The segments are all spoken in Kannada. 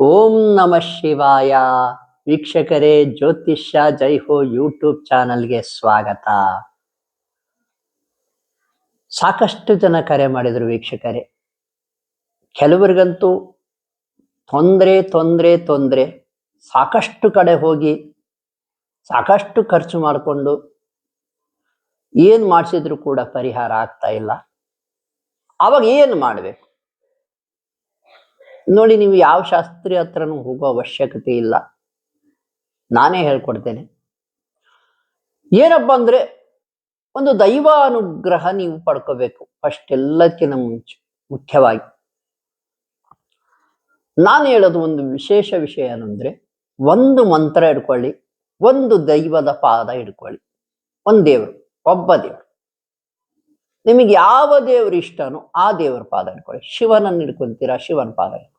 ಓಂ ನಮಃ ಶಿವಾಯ. ವೀಕ್ಷಕರೇ, ಜ್ಯೋತಿಷ್ಯ ಜೈ ಹೋ ಯೂಟ್ಯೂಬ್ ಚಾನಲ್ಗೆ ಸ್ವಾಗತ. ಸಾಕಷ್ಟು ಜನ ಕರೆ ಮಾಡಿದ್ರು ವೀಕ್ಷಕರೇ. ಕೆಲವರಿಗಂತೂ ತೊಂದರೆ ಸಾಕಷ್ಟು ಕಡೆ ಹೋಗಿ ಸಾಕಷ್ಟು ಖರ್ಚು ಮಾಡಿಕೊಂಡು ಏನ್ ಮಾಡಿಸಿದ್ರು ಕೂಡ ಪರಿಹಾರ ಆಗ್ತಾ ಇಲ್ಲ. ಅವಾಗ ಏನು ಮಾಡಬೇಕು ನೋಡಿ. ನೀವು ಯಾವ ಶಾಸ್ತ್ರಿ ಹತ್ರನೂ ಹೋಗೋ ಅವಶ್ಯಕತೆ ಇಲ್ಲ, ನಾನೇ ಹೇಳ್ಕೊಡ್ತೇನೆ. ಏನಪ್ಪ ಅಂದ್ರೆ, ಒಂದು ದೈವ ಅನುಗ್ರಹ ನೀವು ಪಡ್ಕೋಬೇಕು ಫಸ್ಟ್, ಎಲ್ಲಕ್ಕಿಂತ ಮುಂಚೆ. ಮುಖ್ಯವಾಗಿ ನಾನು ಹೇಳೋದು ಒಂದು ವಿಶೇಷ ವಿಷಯ ಏನಂದ್ರೆ, ಒಂದು ಮಂತ್ರ ಹಿಡ್ಕೊಳ್ಳಿ, ಒಂದು ದೈವದ ಪಾದ ಹಿಡ್ಕೊಳ್ಳಿ. ಒಂದು ದೇವರು, ಒಬ್ಬ ದೇವರು, ನಿಮಗೆ ಯಾವ ದೇವರು ಇಷ್ಟನೋ ಆ ದೇವರ ಪಾದ ಹಿಡ್ಕೊಳ್ಳಿ. ಶಿವನನ್ನು ಹಿಡ್ಕೊಂತೀರಾ, ಶಿವನ ಪಾದ ಹಿಡ್ಕೊಳ್ಳಿ.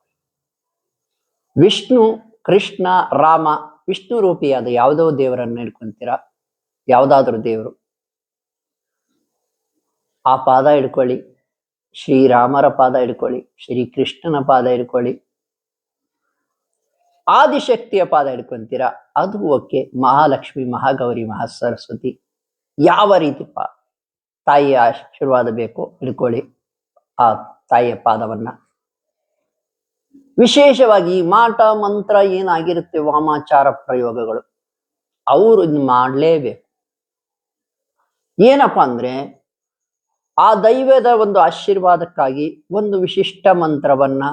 ವಿಷ್ಣು, ಕೃಷ್ಣ, ರಾಮ, ವಿಷ್ಣು ರೂಪಿಯಾದ ಯಾವುದೋ ದೇವರನ್ನು ಹಿಡ್ಕೊಂತೀರಾ, ಯಾವುದಾದ್ರೂ ದೇವರು, ಆ ಪಾದ ಹಿಡ್ಕೊಳ್ಳಿ. ಶ್ರೀರಾಮರ ಪಾದ ಹಿಡ್ಕೊಳ್ಳಿ, ಶ್ರೀಕೃಷ್ಣನ ಪಾದ ಹಿಡ್ಕೊಳ್ಳಿ, ಆದಿಶಕ್ತಿಯ ಪಾದ ಹಿಡ್ಕೊಂತೀರಾ, ಅದು ಓಕೆ. ಮಹಾಲಕ್ಷ್ಮಿ, ಮಹಾಗೌರಿ, ಮಹಾಸರಸ್ವತಿ, ಯಾವ ರೀತಿ ತಾಯಿಯ ಆಶೀರ್ವಾದ ಬೇಕೋ ಹಿಡ್ಕೊಳ್ಳಿ ಆ ತಾಯಿಯ ಪಾದವನ್ನ. ವಿಶೇಷವಾಗಿ ಈ ಮಾಟ ಮಂತ್ರ ಏನಾಗಿರುತ್ತೆ, ವಾಮಾಚಾರ ಪ್ರಯೋಗಗಳು, ಅವರು ಮಾಡಲೇಬೇಕು. ಏನಪ್ಪಾ ಅಂದ್ರೆ, ಆ ದೈವದ ಒಂದು ಆಶೀರ್ವಾದಕ್ಕಾಗಿ ಒಂದು ವಿಶಿಷ್ಟ ಮಂತ್ರವನ್ನ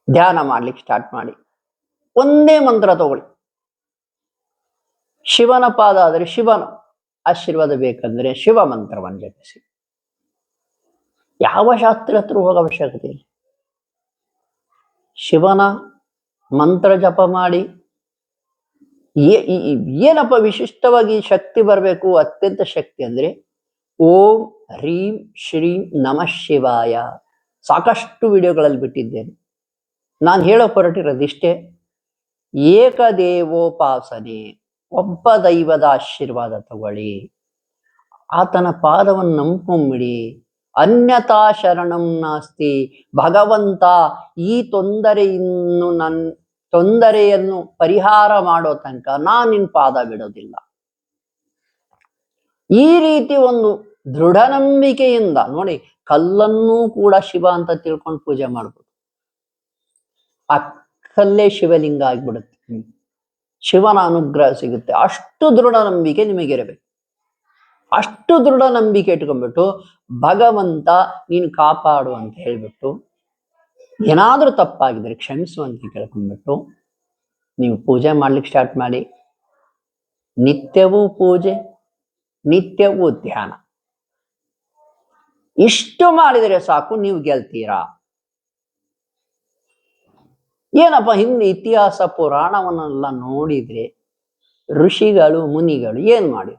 ಧ್ಯಾನ ಮಾಡ್ಲಿಕ್ಕೆ ಸ್ಟಾರ್ಟ್ ಮಾಡಿ. ಒಂದೇ ಮಂತ್ರ ತಗೊಳ್ಳಿ. ಶಿವನ ಪಾದ ಆದರೆ ಶಿವನ ಆಶೀರ್ವಾದ ಬೇಕಂದ್ರೆ ಶಿವ ಮಂತ್ರವನ್ನು ಜಪಿಸಿ. ಯಾವ ಶಾಸ್ತ್ರ ಹತ್ರ ಹೋಗೋ ಅವಶ್ಯಕತೆ ಇಲ್ಲ, ಶಿವನ ಮಂತ್ರ ಜಪ ಮಾಡಿ. ಏನಪ್ಪ ವಿಶಿಷ್ಟವಾಗಿ ಶಕ್ತಿ ಬರಬೇಕು, ಅತ್ಯಂತ ಶಕ್ತಿ ಅಂದ್ರೆ ಓಂ ಹ್ರೀಂ ಶ್ರೀಂ ನಮಃ ಶಿವಾಯ. ಸಾಕಷ್ಟು ವಿಡಿಯೋಗಳಲ್ಲಿ ಬಿಟ್ಟಿದ್ದೇನೆ. ನಾನು ಹೇಳೋ ಹೊರಟಿರೋದಿಷ್ಟೇ, ಏಕದೇವೋಪಾಸನೆ, ಒಬ್ಬ ದೈವದ ಆಶೀರ್ವಾದ ತಗೊಳ್ಳಿ, ಆತನ ಪಾದವನ್ನು ನಂಬ್ಕೊಂಬಿಡಿ. ಅನ್ಯತಾ ಶರಣಂ ನಾಸ್ತಿ. ಭಗವಂತ ಈ ತೊಂದರೆಯನ್ನು ಪರಿಹಾರ ಮಾಡೋ ತನಕ ನಾನು ನಿನ್ನ ಪಾದ ಬಿಡೋದಿಲ್ಲ. ಈ ರೀತಿ ಒಂದು ದೃಢ ನಂಬಿಕೆಯಿಂದ ನೋಡಿ, ಕಲ್ಲನ್ನೂ ಕೂಡ ಶಿವ ಅಂತ ತಿಳ್ಕೊಂಡು ಪೂಜೆ ಮಾಡ್ಬೋದು. ಆ ಕಲ್ಲೇ ಶಿವಲಿಂಗ ಆಗ್ಬಿಡುತ್ತೆ, ಶಿವನ ಅನುಗ್ರಹ ಸಿಗುತ್ತೆ. ಅಷ್ಟು ದೃಢ ನಂಬಿಕೆ ನಿಮಗಿರಬೇಕು. ಅಷ್ಟು ದೃಢ ನಂಬಿಕೆ ಇಟ್ಕೊಂಡ್ಬಿಟ್ಟು ಭಗವಂತ ನೀನು ಕಾಪಾಡು ಅಂತ ಹೇಳ್ಬಿಟ್ಟು, ಏನಾದ್ರೂ ತಪ್ಪಾಗಿದ್ರೆ ಕ್ಷಮಿಸು ಅಂತ ಕೇಳ್ಕೊಂಡ್ಬಿಟ್ಟು ನೀವು ಪೂಜೆ ಮಾಡ್ಲಿಕ್ಕೆ ಸ್ಟಾರ್ಟ್ ಮಾಡಿ. ನಿತ್ಯವೂ ಪೂಜೆ, ನಿತ್ಯವೂ ಧ್ಯಾನ, ಇಷ್ಟು ಮಾಡಿದರೆ ಸಾಕು, ನೀವು ಗೆಲ್ತೀರಾ. ಏನಪ್ಪ, ಹಿಂದೆ ಇತಿಹಾಸ ಪುರಾಣವನ್ನೆಲ್ಲ ನೋಡಿದ್ರೆ ಋಷಿಗಳು ಮುನಿಗಳು ಏನ್ ಮಾಡಿದ್ರು?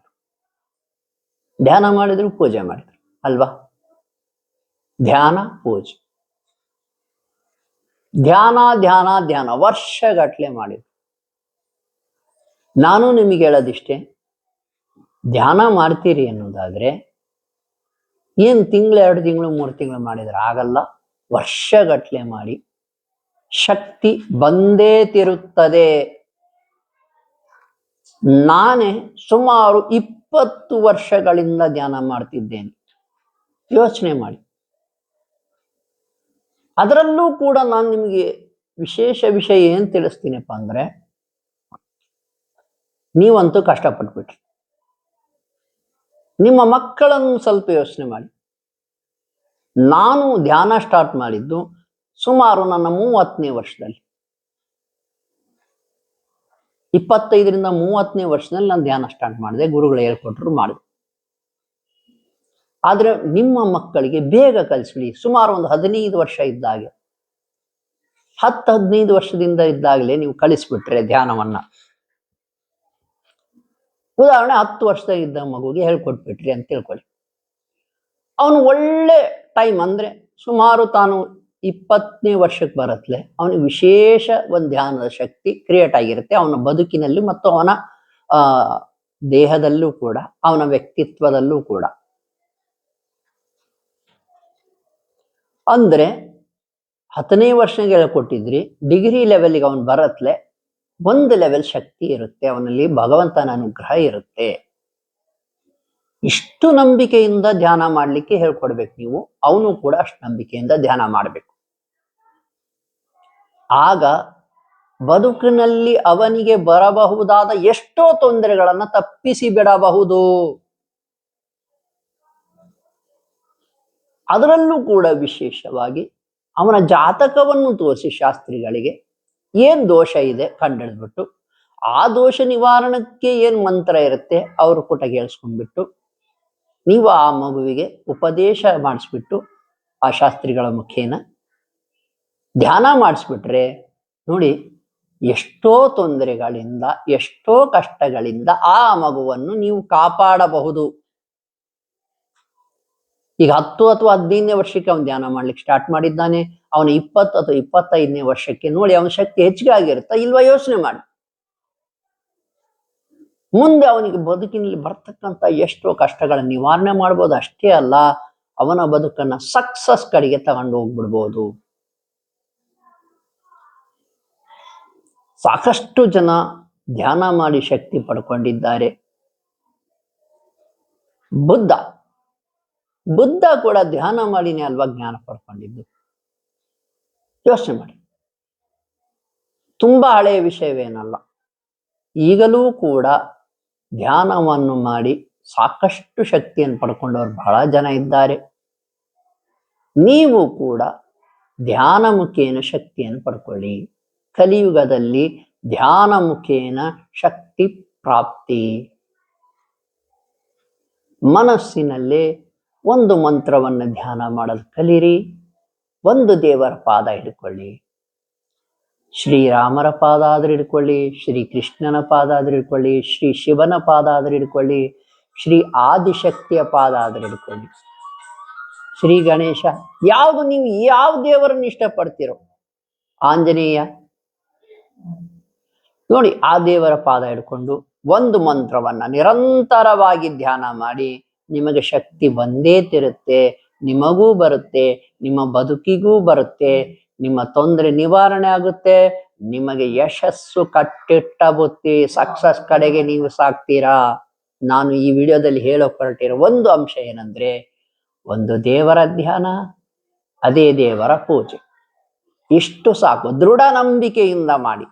ಧ್ಯಾನ ಮಾಡಿದ್ರು, ಪೂಜೆ ಮಾಡಿದ್ರು ಅಲ್ವಾ? ಧ್ಯಾನ ಪೂಜೆ, ಧ್ಯಾನ ಧ್ಯಾನ ಧ್ಯಾನ ವರ್ಷಗಟ್ಲೆ ಮಾಡಿದ್ರು. ನಾನು ನಿಮಗೆ ಹೇಳೋದಿಷ್ಟೇ, ಧ್ಯಾನ ಮಾಡ್ತೀರಿ ಅನ್ನೋದಾದ್ರೆ ಏನ್ ತಿಂಗಳು, 2 ತಿಂಗಳು, 3 ತಿಂಗಳು ಮಾಡಿದ್ರೆ ಆಗಲ್ಲ. ವರ್ಷಗಟ್ಲೆ ಮಾಡಿ, ಶಕ್ತಿ ಬಂದೇ ತಿರುತ್ತದೆ. ನಾನೇ ಸುಮಾರು 20 ವರ್ಷಗಳಿಂದ ಧ್ಯಾನ ಮಾಡ್ತಿದ್ದೇನೆ. ಯೋಚನೆ ಮಾಡಿ. ಅದರಲ್ಲೂ ಕೂಡ ನಾನು ನಿಮಗೆ ವಿಶೇಷ ವಿಷಯ ಏನ್ ತಿಳಿಸ್ತೀನಪ್ಪ ಅಂದ್ರೆ, ನೀವಂತೂ ಕಷ್ಟಪಟ್ಬಿಟ್ರಿ. ನಿಮ್ಮ ಮಕ್ಕಳನ್ನು ಸ್ವಲ್ಪ ಯೋಚನೆ ಮಾಡಿ. ನಾನು ಧ್ಯಾನ ಸ್ಟಾರ್ಟ್ ಮಾಡಿದ್ದು ಸುಮಾರು ನನ್ನ 30ನೇ ವರ್ಷದಲ್ಲಿ, 25ರಿಂದ 30ನೇ ವರ್ಷದಲ್ಲಿ ನಾನು ಧ್ಯಾನ ಸ್ಟಾರ್ಟ್ ಮಾಡಿದೆ. ಗುರುಗಳು ಹೇಳ್ಕೊಟ್ರು, ಮಾಡಿದೆ. ಆದ್ರೆ ನಿಮ್ಮ ಮಕ್ಕಳಿಗೆ ಬೇಗ ಕಲಿಸ್ಬಿಡಿ. ಸುಮಾರು ಒಂದು 15 ವರ್ಷ ಇದ್ದಾಗೆ, 10-15 ವರ್ಷದಿಂದ ಇದ್ದಾಗಲೇ ನೀವು ಕಲಿಸ್ಬಿಟ್ರೆ ಧ್ಯಾನವನ್ನ. ಉದಾಹರಣೆ 10 ವರ್ಷದ ಇದ್ದ ಮಗುಗೆ ಹೇಳ್ಕೊಟ್ಬಿಟ್ರಿ ಅಂತ ತಿಳ್ಕೊಳ್ಳಿ. ಅವನು ಒಳ್ಳೆ ಟೈಮ್ ಅಂದ್ರೆ ಸುಮಾರು ತಾನು 20ನೇ ವರ್ಷಕ್ಕೆ ಬರತ್ಲೆ ಅವನಿಗೆ ವಿಶೇಷ ಒಂದು ಧ್ಯಾನದ ಶಕ್ತಿ ಕ್ರಿಯೇಟ್ ಆಗಿರುತ್ತೆ ಅವನ ಬದುಕಿನಲ್ಲಿ ಮತ್ತು ಅವನ ದೇಹದಲ್ಲೂ ಕೂಡ, ಅವನ ವ್ಯಕ್ತಿತ್ವದಲ್ಲೂ ಕೂಡ. ಅಂದ್ರೆ 10ನೇ ವರ್ಷಕ್ಕೆ ಹೇಳ್ಕೊಟ್ಟಿದ್ರಿ, ಡಿಗ್ರಿ ಲೆವೆಲ್ಗೆ ಅವನು ಬರತ್ಲೆ ಒಂದು ಲೆವೆಲ್ ಶಕ್ತಿ ಇರುತ್ತೆ, ಅವನಲ್ಲಿ ಭಗವಂತನ ಅನುಗ್ರಹ ಇರುತ್ತೆ. ಇಷ್ಟು ನಂಬಿಕೆಯಿಂದ ಧ್ಯಾನ ಮಾಡ್ಲಿಕ್ಕೆ ಹೇಳ್ಕೊಡ್ಬೇಕು ನೀವು. ಅವನು ಕೂಡ ಅಷ್ಟು ನಂಬಿಕೆಯಿಂದ ಧ್ಯಾನ ಮಾಡಬೇಕು. ಆಗ ಬದುಕಿನಲ್ಲಿ ಅವನಿಗೆ ಬರಬಹುದಾದ ಎಷ್ಟೋ ತೊಂದರೆಗಳನ್ನ ತಪ್ಪಿಸಿ ಬಿಡಬಹುದು. ಅದರಲ್ಲೂ ಕೂಡ ವಿಶೇಷವಾಗಿ ಅವನ ಜಾತಕವನ್ನು ತೋರಿಸಿ ಶಾಸ್ತ್ರಿಗಳಿಗೆ ಏನ್ ದೋಷ ಇದೆ ಕಂಡಿಡ್ಬಿಟ್ಟು, ಆ ದೋಷ ನಿವಾರಣಕ್ಕೆ ಏನ್ ಮಂತ್ರ ಇರುತ್ತೆ ಅವ್ರ ಕೂಟ ಕೇಳಿಸ್ಕೊಂಡ್ಬಿಟ್ಟು ನೀವು ಆ ಮಗುವಿಗೆ ಉಪದೇಶ ಮಾಡಿಸ್ಬಿಟ್ಟು ಆ ಶಾಸ್ತ್ರಿಗಳ ಮುಖೇನ ಧ್ಯಾನ ಮಾಡಿಸ್ಬಿಟ್ರೆ ನೋಡಿ, ಎಷ್ಟೋ ತೊಂದರೆಗಳಿಂದ ಎಷ್ಟೋ ಕಷ್ಟಗಳಿಂದ ಆ ಮಗುವನ್ನು ನೀವು ಕಾಪಾಡಬಹುದು. ಈಗ 10 ಅಥವಾ 15ನೇ ವರ್ಷಕ್ಕೆ ಅವನು ಧ್ಯಾನ ಮಾಡ್ಲಿಕ್ಕೆ ಸ್ಟಾರ್ಟ್ ಮಾಡಿದ್ದಾನೆ, ಅವನು 20 ಅಥವಾ 25ನೇ ವರ್ಷಕ್ಕೆ ನೋಡಿ ಅವನ ಶಕ್ತಿ ಹೆಚ್ಚಿಗೆ ಆಗಿರುತ್ತಾ ಇಲ್ವಾ ಯೋಚನೆ ಮಾಡಿ. ಮುಂದೆ ಅವನಿಗೆ ಬದುಕಿನಲ್ಲಿ ಬರ್ತಕ್ಕಂಥ ಎಷ್ಟೋ ಕಷ್ಟಗಳ ನಿವಾರಣೆ ಮಾಡ್ಬೋದು. ಅಷ್ಟೇ ಅಲ್ಲ, ಅವನ ಬದುಕನ್ನ ಸಕ್ಸಸ್ ಕಡೆಗೆ ತಗೊಂಡು ಹೋಗ್ಬಿಡ್ಬೋದು. ಸಾಕಷ್ಟು ಜನ ಧ್ಯಾನ ಮಾಡಿ ಶಕ್ತಿ ಪಡ್ಕೊಂಡಿದ್ದಾರೆ. ಬುದ್ಧ ಕೂಡ ಧ್ಯಾನ ಮಾಡಿನೇ ಅಲ್ವಾ ಜ್ಞಾನ ಪಡ್ಕೊಂಡಿದ್ದು. ಯೋಚನೆ ಮಾಡಿ, ತುಂಬಾ ಹಳೆಯ ವಿಷಯವೇನಲ್ಲ. ಈಗಲೂ ಕೂಡ ಧ್ಯಾನವನ್ನು ಮಾಡಿ ಸಾಕಷ್ಟು ಶಕ್ತಿಯನ್ನು ಪಡ್ಕೊಂಡವ್ರು ಬಹಳ ಜನ ಇದ್ದಾರೆ. ನೀವು ಕೂಡ ಧ್ಯಾನ ಮುಖೇನ ಶಕ್ತಿಯನ್ನು ಪಡ್ಕೊಳ್ಳಿ. ಕಲಿಯುಗದಲ್ಲಿ ಧ್ಯಾನ ಮುಖೇನ ಶಕ್ತಿ ಪ್ರಾಪ್ತಿ. ಮನಸ್ಸಿನಲ್ಲೇ ಒಂದು ಮಂತ್ರವನ್ನು ಧ್ಯಾನ ಮಾಡಲು ಕಲಿರಿ. ಒಂದು ದೇವರ ಪಾದ ಹಿಡ್ಕೊಳ್ಳಿ. ಶ್ರೀರಾಮರ ಪಾದ ಆದ್ರೆ ಹಿಡ್ಕೊಳ್ಳಿ, ಶ್ರೀ ಕೃಷ್ಣನ ಪಾದ ಆದ್ರೆ ಹಿಡ್ಕೊಳ್ಳಿ, ಶ್ರೀ ಶಿವನ ಪಾದ ಆದ್ರೆ ಹಿಡ್ಕೊಳ್ಳಿ, ಶ್ರೀ ಆದಿಶಕ್ತಿಯ ಪಾದ ಆದ್ರೆ ಹಿಡ್ಕೊಳ್ಳಿ, ಶ್ರೀ ಗಣೇಶ, ಯಾವುದು ನೀವು ಯಾವ ದೇವರನ್ನು ಇಷ್ಟಪಡ್ತೀರೋ, ಆಂಜನೇಯ ನೋಡಿ, ಆ ದೇವರ ಪಾದ ಹಿಡ್ಕೊಂಡು ಒಂದು ಮಂತ್ರವನ್ನ ನಿರಂತರವಾಗಿ ಧ್ಯಾನ ಮಾಡಿ ನಿಮಗೆ ಶಕ್ತಿ ಬಂದೇ ತಿರುತ್ತೆ. ನಿಮಗೂ ಬರುತ್ತೆ, ನಿಮ್ಮ ಬದುಕಿಗೂ ಬರುತ್ತೆ, ನಿಮ್ಮ ತೊಂದರೆ ನಿವಾರಣೆ ಆಗುತ್ತೆ, ನಿಮಗೆ ಯಶಸ್ಸು ಕಟ್ಟಿಟ್ಟ ಬುತ್ತಿ ಸಕ್ಸಸ್ ಕಡೆಗೆ ನೀವು ಸಾಕ್ತೀರಾ. ನಾನು ಈ ವಿಡಿಯೋದಲ್ಲಿ ಹೇಳೋಕೆ ಹೊರಟಿರೋ ಒಂದು ಅಂಶ ಏನಂದ್ರೆ, ಒಂದು ದೇವರ ಧ್ಯಾನ, ಅದೇ ದೇವರ ಪೂಜೆ, ಇಷ್ಟು ಸಾಕು. ದೃಢ ನಂಬಿಕೆಯಿಂದ ಮಾಡಿ,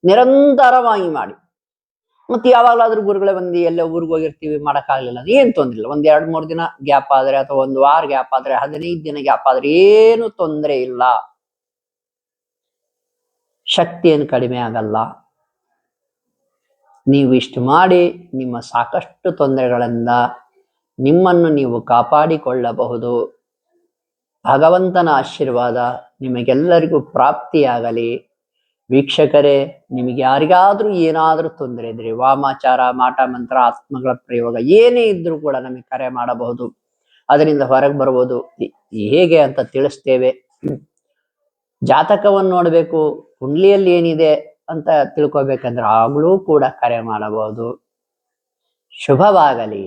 ನಿರಂತರವಾಗಿ ಮಾಡಿ. ಮತ್ತೆ ಯಾವಾಗಲಾದ್ರೂ ಗುರುಗಳೇ ಬಂದು ಎಲ್ಲೋ ಊರಿಗೆ ಹೋಗಿರ್ತೀವಿ ಮಾಡೋಕ್ಕಾಗಲಿಲ್ಲ, ಏನ್ ತೊಂದ್ರೆ ಇಲ್ಲ. 1-2-3 ದಿನ ಗ್ಯಾಪ್ ಆದ್ರೆ ಅಥವಾ 1 ವಾರ ಗ್ಯಾಪ್ ಆದ್ರೆ 15 ದಿನ ಗ್ಯಾಪ್ ಆದ್ರೆ ಏನು ತೊಂದರೆ ಇಲ್ಲ. ಶಕ್ತಿ ಏನು ಕಡಿಮೆ ಆಗಲ್ಲ. ನೀವು ಇಷ್ಟು ಮಾಡಿ ನಿಮ್ಮ ಸಾಕಷ್ಟು ತೊಂದರೆಗಳಿಂದ ನಿಮ್ಮನ್ನು ನೀವು ಕಾಪಾಡಿಕೊಳ್ಳಬಹುದು. ಭಗವಂತನ ಆಶೀರ್ವಾದ ನಿಮಗೆಲ್ಲರಿಗೂ ಪ್ರಾಪ್ತಿಯಾಗಲಿ. ವೀಕ್ಷಕರೇ, ನಿಮಗೆ ಯಾರಿಗಾದ್ರೂ ಏನಾದ್ರೂ ತೊಂದರೆ ಇದ್ರೆ, ವಾಮಾಚಾರ, ಮಾಟ ಮಂತ್ರ, ಆತ್ಮಗಳ ಪ್ರಯೋಗ ಏನೇ ಇದ್ರೂ ಕೂಡ ನಮಗೆ ಕರೆ ಮಾಡಬಹುದು. ಅದರಿಂದ ಹೊರಗೆ ಬರ್ಬೋದು. ಹೇಗೆ ಅಂತ ತಿಳಿಸ್ತೇವೆ. ಜಾತಕವನ್ನು ನೋಡಬೇಕು, ಕುಂಡ್ಲಿಯಲ್ಲಿ ಏನಿದೆ ಅಂತ ತಿಳ್ಕೊಬೇಕಂದ್ರೆ ಆಗ್ಲೂ ಕೂಡ ಕರೆ ಮಾಡಬಹುದು. ಶುಭವಾಗಲಿ.